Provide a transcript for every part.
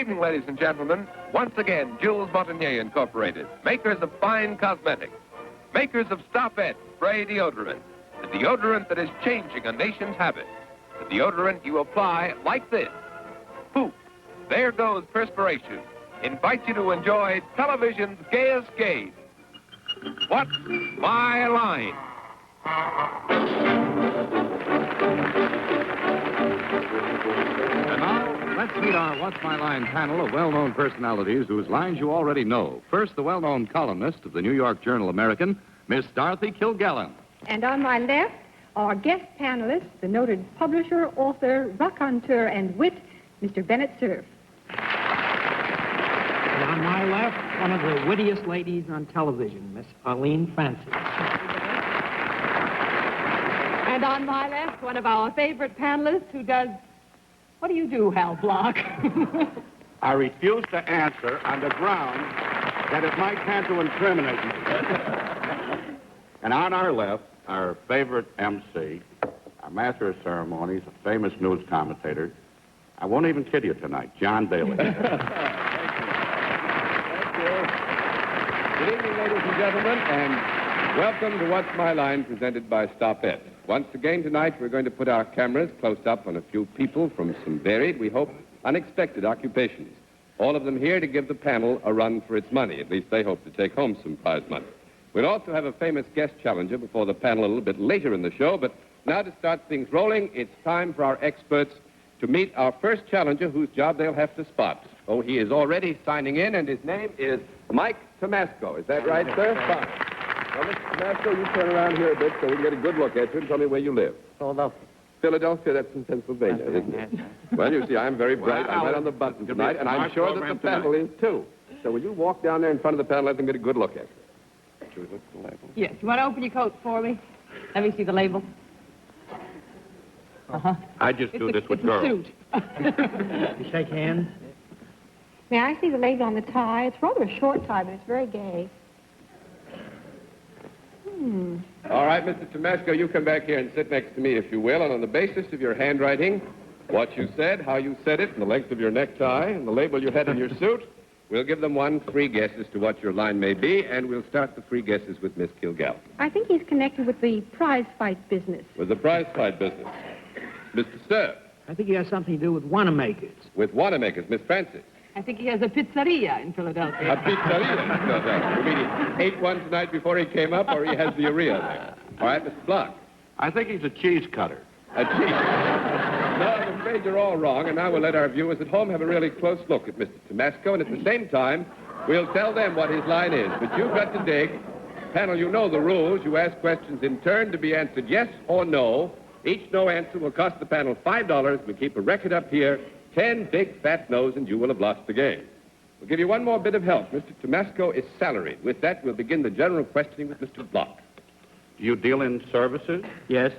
evening, ladies and gentlemen. Once again, Jules Botanier Incorporated, makers of fine cosmetics, makers of Stop-It spray deodorant, the deodorant that is changing a nation's habits, the deodorant you apply like this. Poof, there goes perspiration. Invite you to enjoy television's gayest game. What's My Line? And now, let's meet our What's My Line panel of well-known personalities whose lines you already know. First, the well-known columnist of the New York Journal-American, Miss Dorothy Kilgallen. And on my left, our guest panelist, the noted publisher, author, raconteur, and wit, Mr. Bennett Cerf. And on my left, one of the wittiest ladies on television, Miss Arlene Francis. And on my left, one of our favorite panelists who does... What do you do, Hal Block? I refuse to answer on the ground that it might tend to incriminate me. And on our left, our favorite MC, our master of ceremonies, a famous news commentator. I won't even kid you tonight, John Daly. Thank you. Good evening, ladies and gentlemen, and welcome to What's My Line, presented by Stop-It. Once again tonight, we're going to put our cameras close up on a few people from some varied, we hope, unexpected occupations. All of them here to give the panel a run for its money. At least they hope to take home some prize money. We'll also have a famous guest challenger before the panel a little bit later in the show, but now to start things rolling, it's time for our experts to meet our first challenger, whose job they'll have to spot. Oh, he is already signing in, and his name is Mike Tomasco. Is that right, sir? Fine. Well, Mr. Tomasco, you turn around here a bit so we can get a good look at you and tell me where you live. Philadelphia. Philadelphia, that's in Pennsylvania, isn't it? Well, you see, I'm very bright. I'm right on the button tonight, and I'm sure that the panel is, too. So will you walk down there in front of the panel and let them get a good look at you? Should we look at the label? Yes. You want to open your coat for me? Let me see the label. Uh-huh. I just do this with girls. Suit. You shake hands. May I see the label on the tie? It's rather a short tie, but it's very gay. All right, Mr. Tomasco, you come back here and sit next to me, if you will, and on the basis of your handwriting, what you said, how you said it, and the length of your necktie, and the label you had in your suit, we'll give them one free guess as to what your line may be, and we'll start the free guesses with Miss Kilgallen. I think he's connected with the prize fight business. With the prize fight business. Mr. Cerf. I think he has something to do with Wanamaker's. With Wanamaker's, Miss Francis. I think he has a pizzeria in Philadelphia. A pizzeria in Philadelphia. You mean he ate one tonight before he came up, or he has the area there? All right, Mr. Block. I think he's a cheese cutter. A cheese. No, I'm afraid you're all wrong, and now we'll let our viewers at home have a really close look at Mr. Tomasco, and at the same time, we'll tell them what his line is. But you've got to dig. Panel, you know the rules. You ask questions in turn to be answered yes or no. Each no answer will cost the panel $5. We keep a record up here, 10 big fat no's, and you will have lost the game. We'll give you one more bit of help. Mr. Tomasco is salaried. With that, we'll begin the general questioning with Mr. Block. Do you deal in services? Yes.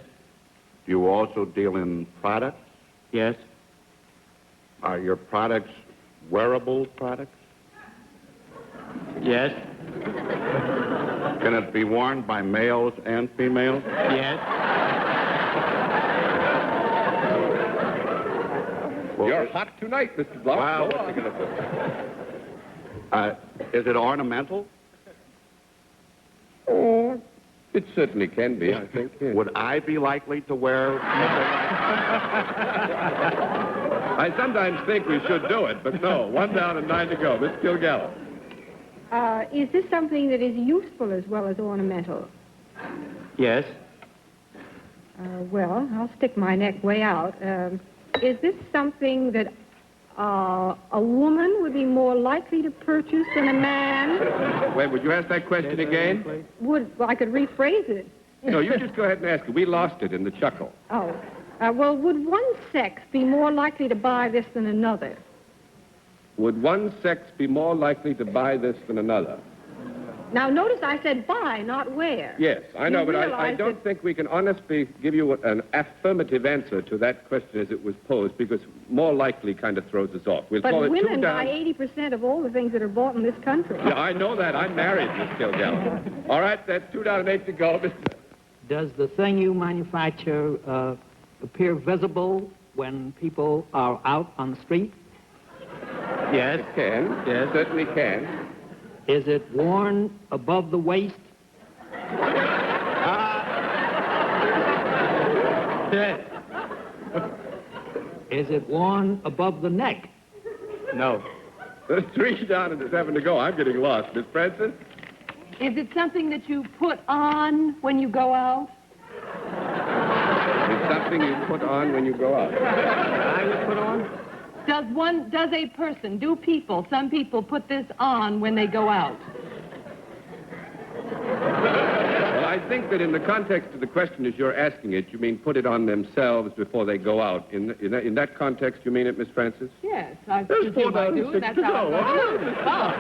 Do you also deal in products? Yes. Are your products wearable products? Yes. Can it be worn by males and females? Yes. Well, You're hot tonight, Mr. Block. Wow. Go on. Is it ornamental? Oh, it certainly can be, I think. Yes. Would I be likely to wear... I sometimes think we should do it, but no. 1 down and 9 to go. Miss Kilgallen. Is this something that is useful as well as ornamental? Yes. Well, I'll stick my neck way out. Is this something that a woman would be more likely to purchase than a man? Wait, would you ask that question again? Well, I could rephrase it. No, you just go ahead and ask it. We lost it in the chuckle. Oh. Well, would one sex be more likely to buy this than another? Would one sex be more likely to buy this than another? Now, notice I said buy, not wear. Yes, I know, You but I realize don't that- think we can honestly give you an affirmative answer to that question as it was posed, because more likely kind of throws us off. We'll But call it 2 women down. buy 80% of all the things that are bought in this country. Yeah, I know that. I'm married, Miss Kilgallen. All right, that's 2 down and 8 to go. Mr. Does the thing you manufacture appear visible when people are out on the street? Yes. It can. Yes. Certainly can. Is it worn above the waist? Yes. Is it worn above the neck? No. There's 3 down and 7 to go. I'm getting lost. Miss Francis? Is it something that you put on when you go out? It's something you put on when you go out. I would put on? Some people put this on when they go out? Well, I think that in the context of the question as you're asking it, you mean put it on themselves before they go out. In that context, you mean it, Miss Francis? Yes, I There's presume 4 I down do. and 6 That's to how go. Oh.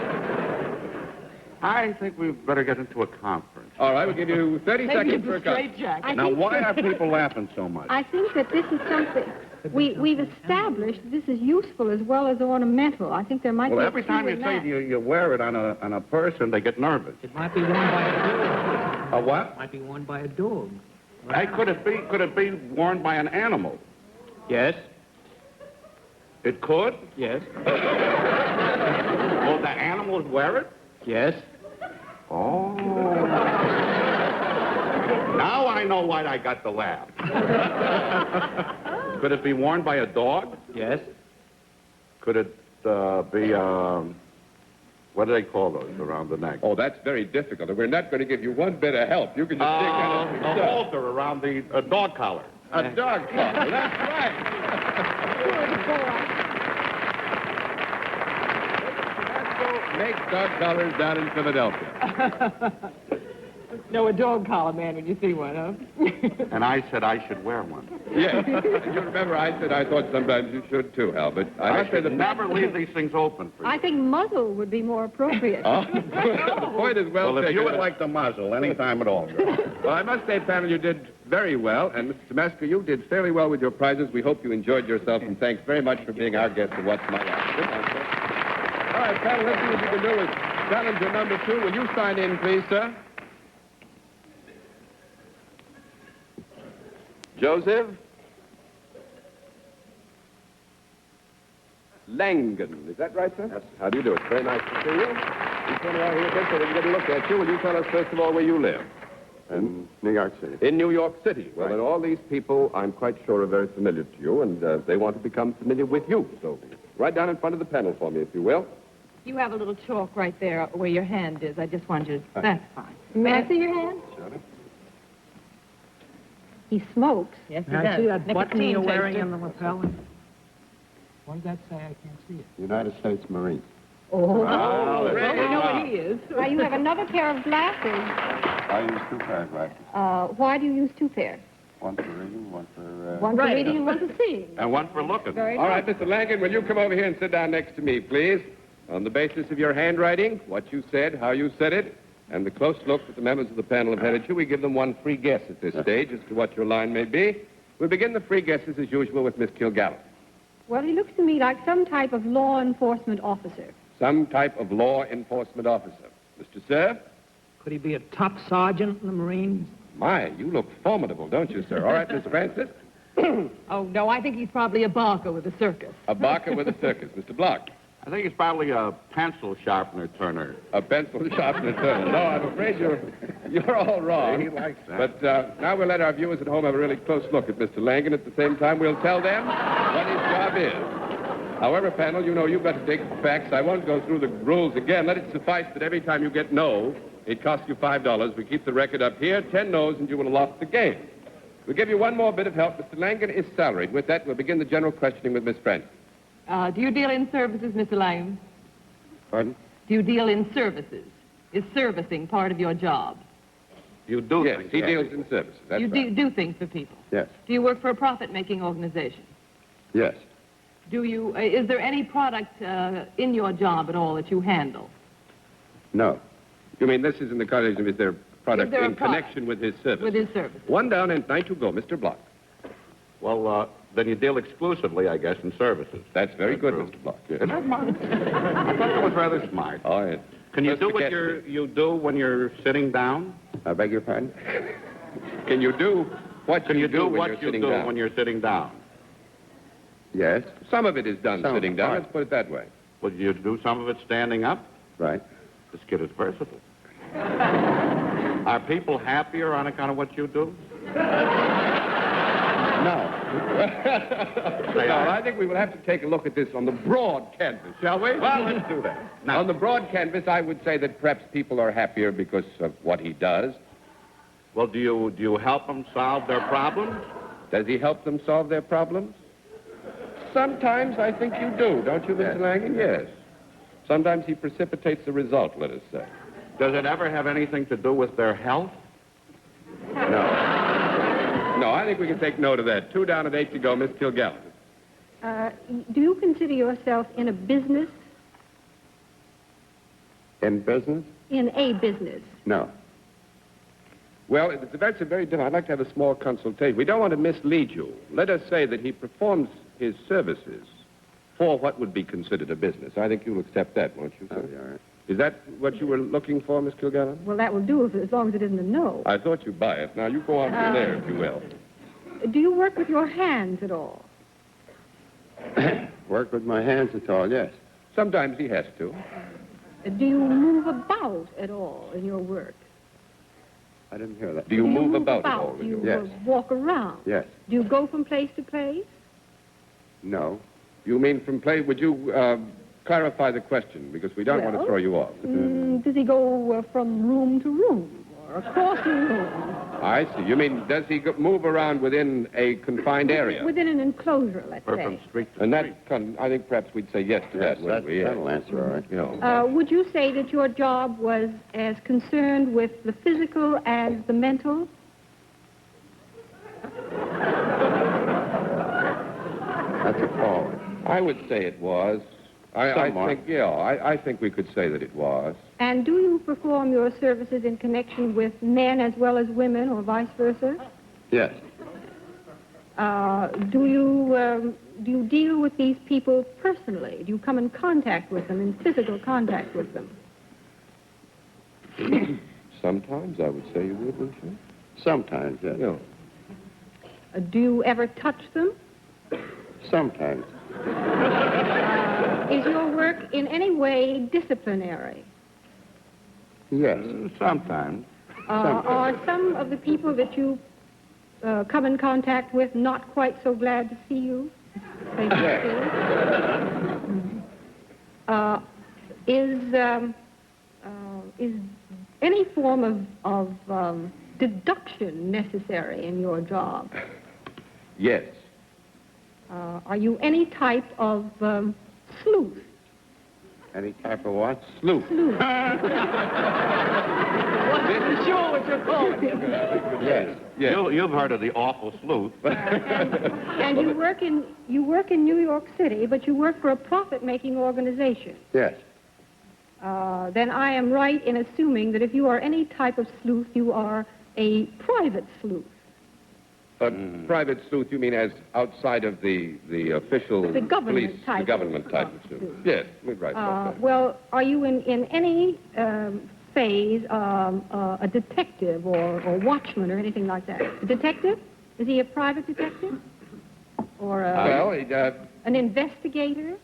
I think we better get into a conference. All right, we'll give you 30 Maybe seconds it's for a a cut. straitjacket. Now, why are people laughing so much? I think that this is something we've established. This is useful as well as ornamental. I think there might Well, be. every time you say you wear it on a person, they get nervous. It might be worn by a dog. A what? It might be worn by a dog. Hey, could it be worn by an animal? Yes. It could? Yes. Will the animals wear it? Yes. Oh. Now I know why I got the laugh. Could it be worn by a dog? Yes. Could it be, what do they call those around the neck? Oh, that's very difficult. We're not going to give you one bit of help. You can just take that as A yourself. halter around the dog collar. A dog collar. That's right. Make dog collars down in Philadelphia. No, a dog collar man when you see one, huh? And I said I should wear one. Yes. You remember I said I thought sometimes you should too, Hal, but I I must say should never leave these things open for you. I think muzzle would be more appropriate. Oh, the point is well Well, if taken. you would like the muzzle, any time at all. Well, I must say, panel, you did very well, and Mr. Tomasco, you did fairly well with your prizes. We hope you enjoyed yourself, and thanks very much for being our guest at What's My Life. Good night, sir. All right, panel, let's see what you can do with challenger number 2. Will you sign in, please, sir? Joseph Langen. Is that right, sir? Yes. How do you do? It's very nice to see you. You turn around here a bit so we can get a look at you. Will you tell us, first of all, where you live? In New York City. In New York City. Well, Right. then all these people, I'm quite sure, are very familiar to you, and they want to become familiar with you. So right down in front of the panel for me, if you will. You have a little chalk right there where your hand is. I just wanted you to... That's fine. May I see your hand? Sure. He smokes. Yes, May I see that button Nicotine you're wearing taster. in the lapel? What does that say? I can't see it. United States Marine. Oh, well, well, we know what he is. Now, you have another pair of glasses. I use 2 pairs of glasses. Why do you use 2 pairs? One for reading, one for... One for reading and one for seeing. And one for looking. Very All nice. right, Mr. Langen, will you come over here and sit down next to me, please? On the basis of your handwriting, what you said, how you said it, and the close look that the members of the panel have had at you, we give them one free guess at this stage as to what your line may be. We'll begin the free guesses, as usual, with Miss Kilgallen. Well, he looks to me like some type of law enforcement officer. Some type of law enforcement officer. Mr. Cerf? Could he be a top sergeant in the Marines? My, you look formidable, don't you, sir? All right, Miss Francis? Oh, no, I think he's probably a barker with a circus. A barker with a circus. Mr. Block? I think it's probably a pencil sharpener turner. A pencil sharpener turner. No, I'm afraid you're all wrong. He likes that. But now we'll let our viewers at home have a really close look at Mr. Langen. At the same time, we'll tell them what his job is. However, panel, you know you've got to take the facts. I won't go through the rules again. Let it suffice that every time you get no, it costs you $5. We keep the record up here. 10 no's, and you will have lost the game. We'll give you one more bit of help. Mr. Langen is salaried. With that, we'll begin the general questioning with Miss Francis. Do you deal in services, Mr. Lang? Pardon? Do you deal in services? Is servicing part of your job? You do Yes, things, he yes. deals in services. That's you right. do things for people. Yes. Do you work for a profit-making organization? Yes. Do you? Is there any product in your job at all that you handle? No. You mean this is in the context of is there a product Is there a in product connection with his service? With his service. One down and 9 to go. Mr. Block. Well, then you deal exclusively, I guess, in services. That's very good, true. Mr. Block. Is that smart? I thought that was rather smart. Oh, yes. Can you Just do to what get- you do when you're sitting down? I beg your pardon? Can you do what Can you do when what you're you sitting do down? when you're sitting down? Yes. Some of it is done Some, sitting down. right. Let's put it that way. Well, you do some of it standing up? Right. This kid is versatile. Are people happier on account of what you do? No. No, I think we will have to take a look at this on the broad canvas, shall we? Well, let's do that. Now, On the broad canvas, I would say that perhaps people are happier because of what he does. well, do you help them solve their problems? Does he help them solve their problems? Sometimes I think you do, don't you, Mr. Yes. Langen? Yes. Sometimes he precipitates the result, let us say. Does it ever have anything to do with their health? No, I think we can take note of that. 2 down and 8 to go, Miss Kilgallen. Do you consider yourself in a business? In business? In a business? No. Well, that's a very different. I'd like to have a small consultation. We don't want to mislead you. Let us say that he performs his services for what would be considered a business. I think you'll accept that, won't you, sir? That'll be all right. Is that what you were looking for, Miss Kilgallen? Well, that will do as long as it isn't a no. I thought you'd buy it. Now, you go on from there, if you will. Do you work with your hands at all? Work with my hands at all, yes. Sometimes he has to. Do you move about at all in your work? I didn't hear that. Do you move about at all? Do you Yes. walk around? Yes. Do you go from place to place? No. You mean from play? Would you clarify the question? Because we don't want to Well, throw you off. Does he go from room to room or across the room? I see. You mean, does he move around within a confined area? Within an enclosure, let's Or say. from street to And street? that, I think perhaps we'd say yes to that, wouldn't we? Yes. That'll answer all right. You know. Would you say that your job was as concerned with the physical as the mental? That's a calling. I would say it was. I Somewhat. think, yeah, I think we could say that it was. And do you perform your services in connection with men as well as women, or vice versa? Yes. Do you deal with these people personally? Do you come in contact with them, in physical contact with them? Sometimes I would say you would, wouldn't you? Sometimes, yes. Yeah. Do you ever touch them? Sometimes. Is your work in any way disciplinary? Yes. Sometimes. Are some of the people that you come in contact with not quite so glad to see you? Face to face? Is any form of deduction necessary in your job? Yes. Are you any type of sleuth? Any type of what? Sleuth. Sleuth. Wasn't sure what you're calling him. Yes. Yes. You've heard of the awful sleuth. And you work in New York City, but you work for a profit-making organization. Yes. Then I am right in assuming that if you are any type of sleuth, you are a private sleuth. Private sleuth, you mean as outside of the official The government police, type the government of type of sleuth? sleuth. Yes, we're right about that. Well, are you in any phase a detective or watchman or anything like that? A detective? Is he a private detective? Or an investigator?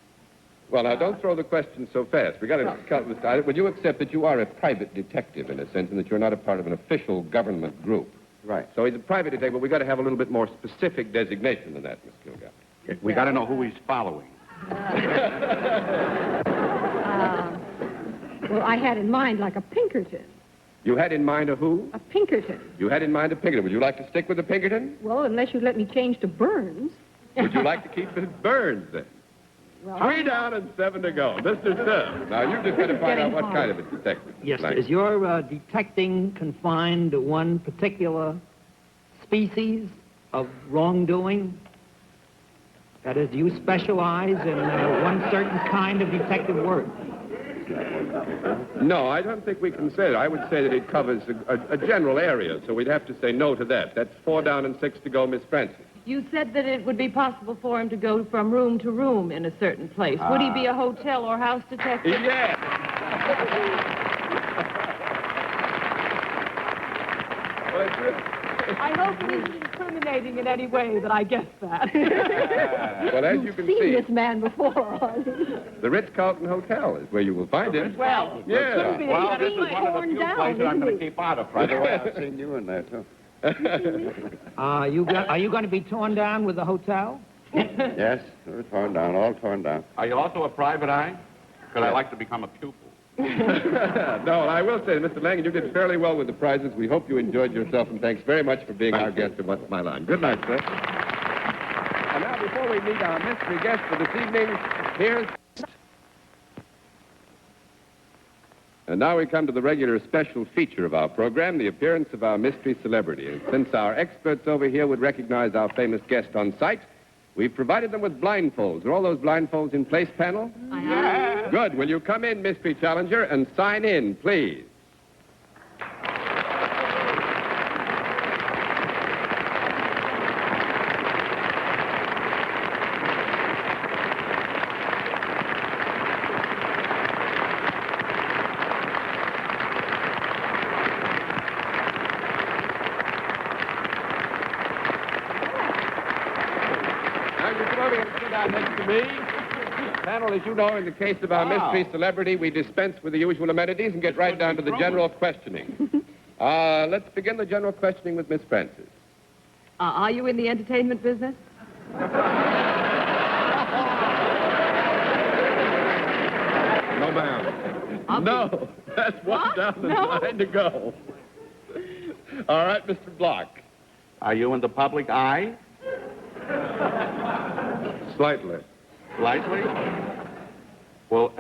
Well, now, don't throw the question so fast. We got to cut this out. Would you accept that you are a private detective, in a sense, and that you're not a part of an official government group? Right. So he's a private detective, but we got to have a little bit more specific designation than that, Miss Kilgallen. We got to know who he's following. Well, I had in mind like a Pinkerton. You had in mind a who? A Pinkerton. You had in mind a Pinkerton. Would you like to stick with the Pinkerton? Well, unless you'd let me change to Burns. Would you like to keep it Burns, then? Well, 3 down and 7 to go. Mr. Cerf. Now, you just got to find out what kind of a detective. Yes, Like. is your detecting confined to one particular species of wrongdoing? That is, do you specialize in one certain kind of detective work? No, I don't think we can say that. I would say that it covers a general area, so we'd have to say no to that. That's 4 down and 6 to go, Miss Francis. You said that it would be possible for him to go from room to room in a certain place. Would he be a hotel or house detective? Yes. Well, I hope it isn't incriminating in any way that I guessed that. Well, as you can Seen see, this man before, Arlene. the Ritz-Carlton Hotel is where you will find him. Well, Yeah. Well, this is He's one of the torn few down, places I'm isn't going he? to keep out of. By the way, I've seen you in there, too. Are you going to be torn down with the hotel? Yes, we're torn down, all torn down. Are you also a private eye? Because I like to become a pupil. No, I will say, Mr. Langan, you did fairly well with the prizes. We hope you enjoyed yourself, and thanks very much for being our guest at What's My Line. Good night, sir. And now, before we meet our mystery guest for this evening, here's... And now we come to the regular special feature of our program, the appearance of our mystery celebrity. And since our experts over here would recognize our famous guest on sight, we've provided them with blindfolds. Are all those blindfolds in place, panel? Good. Will you come in, mystery challenger, and sign in, please? Now, you come over here and sit down next to me. Panel, as you know, in the case of our mystery celebrity, we dispense with the usual amenities and get right down to the general questioning. Let's begin the general questioning with Miss Francis. Are you in the entertainment business? No, ma'am. No, that's one down the line to go. All right, Mr. Block. Are you in the public eye? Slightly. Slightly? Well,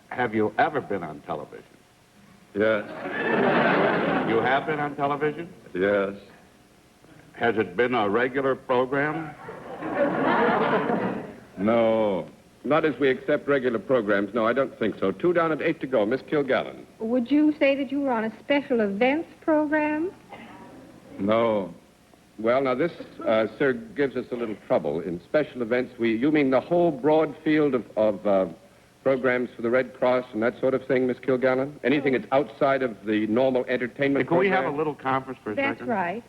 have you ever been on television? Yes. You have been on television? Yes. Has it been a regular program? No. Not as we accept regular programs. No, I don't think so. 2 down and 8 to go. Miss Kilgallen. Would you say that you were on a special events program? No. Well, now this, sir, gives us a little trouble. In special events, you mean the whole broad field of programs for the Red Cross and that sort of thing, Miss Kilgallen? Anything that's outside of the normal entertainment Can we program? have a little conference for a That's second? right.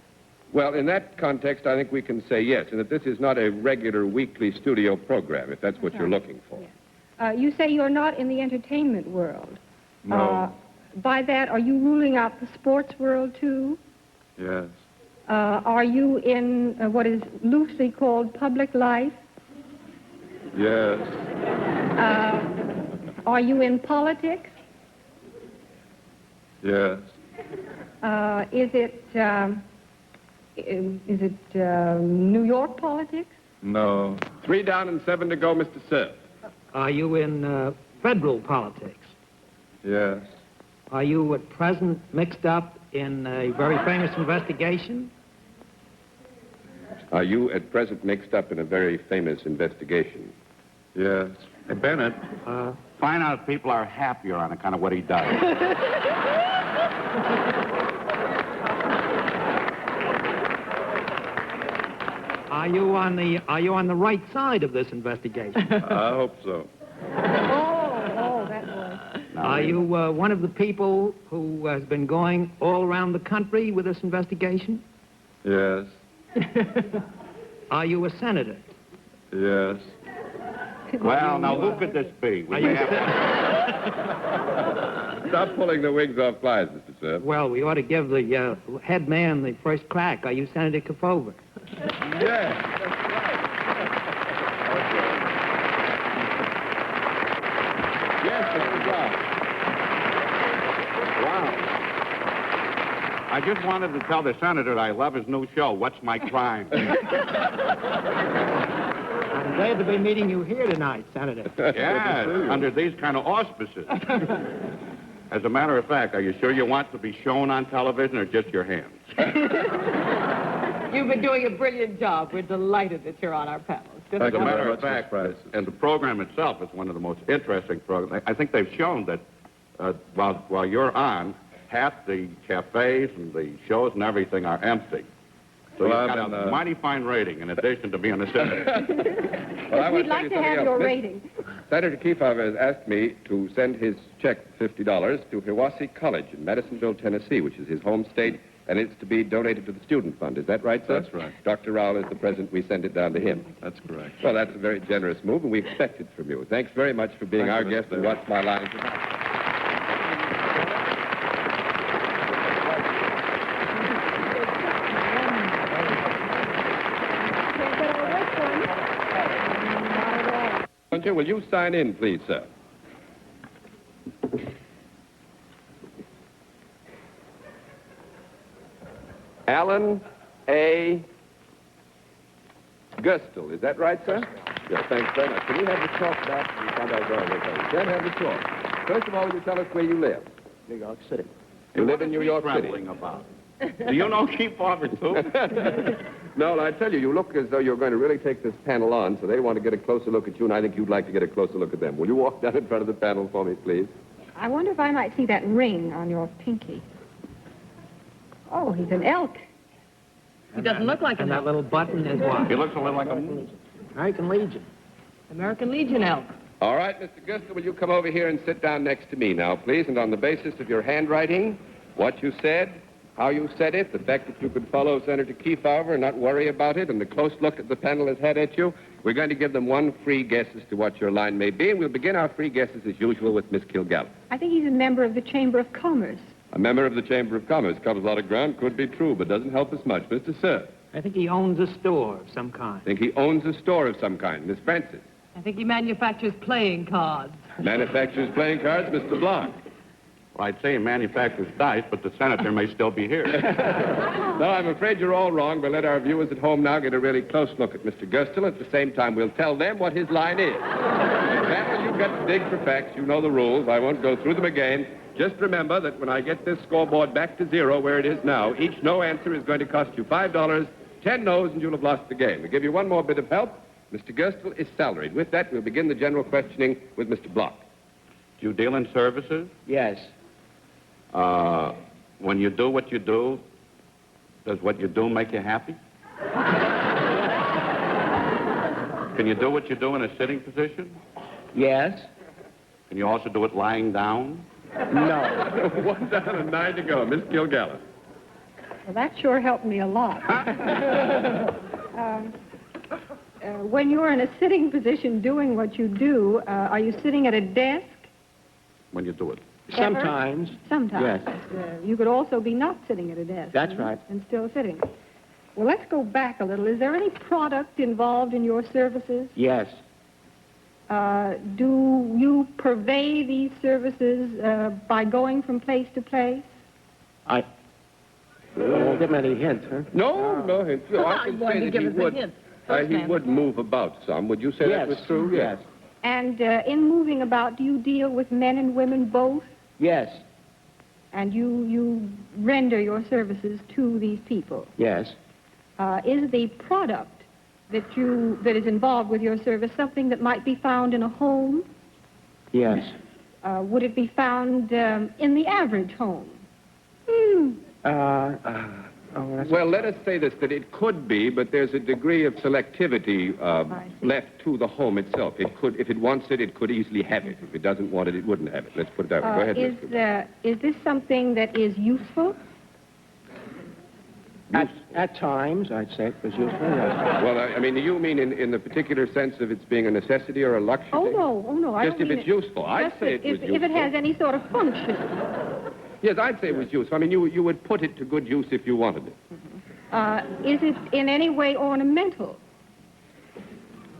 Well, in that context, I think we can say yes, and that this is not a regular weekly studio program, if that's what you're looking for. Yes. You say you're not in the entertainment world. No. By that, are you ruling out the sports world, too? Yes. Are you in what is loosely called public life? Yes. Are you in politics? Yes. Is it New York politics? No. 3 down and 7 to go, Mr. Cerf. Are you in federal politics? Yes. Are you at present mixed up in a very famous investigation? Are you at present mixed up in a very famous investigation? Yes. Hey, Bennett, find out if people are happier on account of what he does. Are you on the right side of this investigation? I hope so. Oh, that was. Are you one of the people who has been going all around the country with this investigation? Yes. Are you a senator? Yes. Well, now, who could this be? We Are may you have... Stop pulling the wings off flies, Mr. Cerf. Well, we ought to give the head man the first crack. Are you Senator Kefauver? Yes, that's right. Yes, Mr. Block. Wow. I just wanted to tell the senator that I love his new show, What's My Crime? I'm glad to be meeting you here tonight, Senator. Yeah, under these kind of auspices. As a matter of fact, are you sure you want to be shown on television or just your hands? You've been doing a brilliant job. We're delighted that you're on our panel. It's just As a you matter very of much, fact, Miss Francis. and the program itself is one of the most interesting programs. I think they've shown that while you're on, half the cafes and the shows and everything are empty. So Well, you've I've got been, a mighty fine rating in addition to being a senator. Well, I want We'd like to something have else. your Miss- rating. Senator Kefauver has asked me to send his check, $50, to Hiwassee College in Madisonville, Tennessee, which is his home state. and it's to be donated to the student fund. Is that right, sir? That's right. Dr. Rowell is the president. We send it down to him. That's correct. Well, that's a very generous move, and we expect it from you. Thanks very much for being Thank our you, guest Mr. and What's My Line tonight. Will you sign in, please, sir? Alan A. Gustel. Is that right, sir? Yes, thanks very much. Can we have the chalk back? We found out where it was. You can't have the chalk. First of all, will you tell us where you live? New York City. You live in New York City. Rambling about. Do you know Kefauver, too? No, I tell you, you look as though you're going to really take this panel on, so they want to get a closer look at you, and I think you'd like to get a closer look at them. Will you walk down in front of the panel for me, please? I wonder if I might see that ring on your pinky. Oh, he's an elk. He doesn't look like And an that elk. little button is what? He looks a little like a moon. American Legion. American Legion elk. All right, Mr. Gustel, will you come over here and sit down next to me now, please? And on the basis of your handwriting, what you said, how you said it, the fact that you could follow Senator Kefauver and not worry about it, and the close look that the panel has had at you, we're going to give them one free guess as to what your line may be, and we'll begin our free guesses as usual with Miss Kilgallen. I think he's a member of the Chamber of Commerce. A member of the Chamber of Commerce. Covers a lot of ground, could be true, but doesn't help us much. Mr. Cerf. I think he owns a store of some kind. I think he owns a store of some kind. Miss Francis. I think he manufactures playing cards. Manufactures playing cards. Mr. Blanc. Well, I'd say he manufactures dice, but the senator may still be here. No, I'm afraid you're all wrong, but let our viewers at home now get a really close look at Mr. Gustel. At the same time, we'll tell them what his line is. Panel, you've got to dig for facts. You know the rules. I won't go through them again. Just remember that when I get this scoreboard back to zero where it is now, each no answer is going to cost you $5, 10 no's, and you'll have lost the game. We'll give you one more bit of help. Mr. Gustel is salaried. With that, we'll begin the general questioning with Mr. Block. Do you deal in services? Yes. When you do what you do, does what you do make you happy? Can you do what you do in a sitting position? Yes. Can you also do it lying down? No. 1 down and 9 to go. Miss Kilgallen. Well, that sure helped me a lot. When you're in a sitting position doing what you do, are you sitting at a desk? When you do it. Sometimes. Sometimes. Yes. You could also be not sitting at a desk. That's right. And still sitting. Well, let's go back a little. Is there any product involved in your services? Yes. Do you purvey these services by going from place to place? I won't give any hints, huh? No hints. No, I I'm would going say to that give he us a would. hint. He would move about some. Would you say that was true? Yes. And in moving about, do you deal with men and women both? Yes. And you render your services to these people? Yes. Is the product that is involved with your service something that might be found in a home? Yes. Would it be found in the average home? Well, let us say this, that it could be, but there's a degree of selectivity left to the home itself. It could, if it wants it, it could easily have it. If it doesn't want it, it wouldn't have it. Let's put it that way. Go ahead, Miss Kilgallen. Is this something that is useful? At times, I'd say it was useful, yes. Well, I mean, do you mean in the particular sense of its being a necessity or a luxury? Oh, no. I Just don't if mean it's useful. I'd just say it was useful. If it has any sort of function. Yes, I'd say it was useful. I mean, you would put it to good use if you wanted it. Is it in any way ornamental?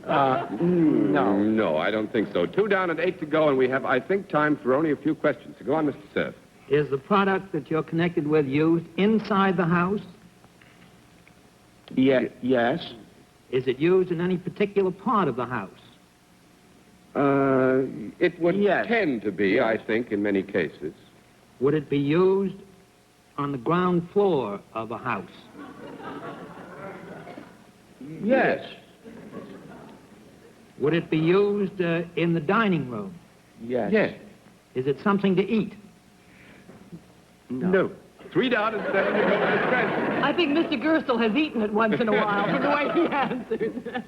No. No, I don't think so. 2 down and 8 to go, and we have, I think, time for only a few questions. So go on, Mr. Cerf. Is the product that you're connected with used inside the house? Yes. Is it used in any particular part of the house? It would Yes. tend to be, I think, in many cases. Would it be used on the ground floor of a house? Yes. Would it be used in the dining room? Yes. Yes. Is it something to eat? No. 3 down and 7 to go, Miss Francis. I think Mr. Gerstle has eaten it once in a while from the way he answered.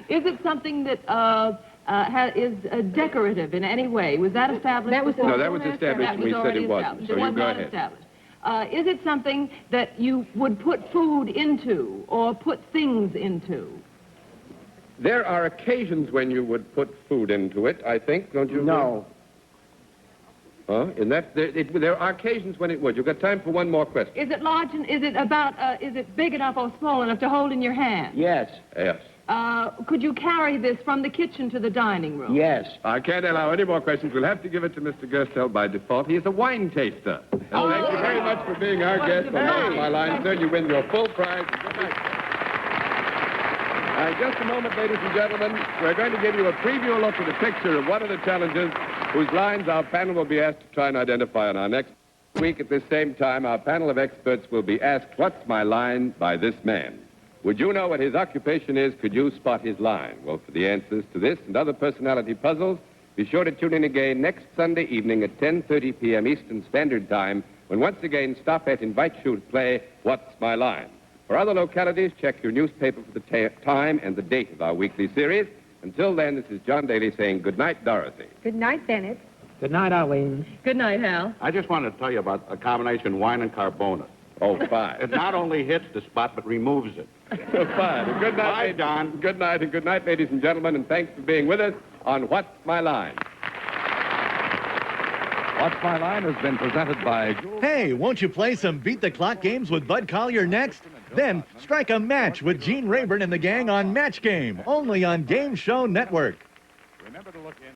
Is it something that is decorative in any way? Was that established? That was before? No, that was established, That and we was said already it wasn't. established. So It you was go not ahead. established. Is it something that you would put food into or put things into? There are occasions when you would put food into it, I think, don't you? No. Huh? There are occasions when it would. You've got time for one more question. Is it large and is it big enough or small enough to hold in your hand? Yes. Yes. Could you carry this from the kitchen to the dining room? Yes. I can't allow any more questions. We'll have to give it to Mr. Gerstel by default. He is a wine taster. And thank you very much for being our guest on What's My Line, sir. You win your full prize. Good night. In just a moment, ladies and gentlemen, we're going to give you a preview look at a picture of one of the challenges whose lines our panel will be asked to try and identify on our next week. At this same time, our panel of experts will be asked, "What's my line?" by this man. Would you know what his occupation is? Could you spot his line? Well, for the answers to this and other personality puzzles, be sure to tune in again next Sunday evening at 10:30 p.m. Eastern Standard Time, when once again Stopette invites you to play What's My Line? For other localities, check your newspaper for the time and the date of our weekly series. Until then, this is John Daly saying good night, Dorothy. Good night, Bennett. Good night, Arlene. Good night, Hal. I just wanted to tell you about a combination wine and carbona. Oh, fine. It not only hits the spot, but removes it. Fine. And good night. Bye, Don. Good night, and good night, ladies and gentlemen, and thanks for being with us on What's My Line? What's My Line has been presented by... Hey, won't you play some Beat the Clock games with Bud Collier next? Then strike a match with Gene Rayburn and the gang on Match Game, only on Game Show Network. Remember to look in...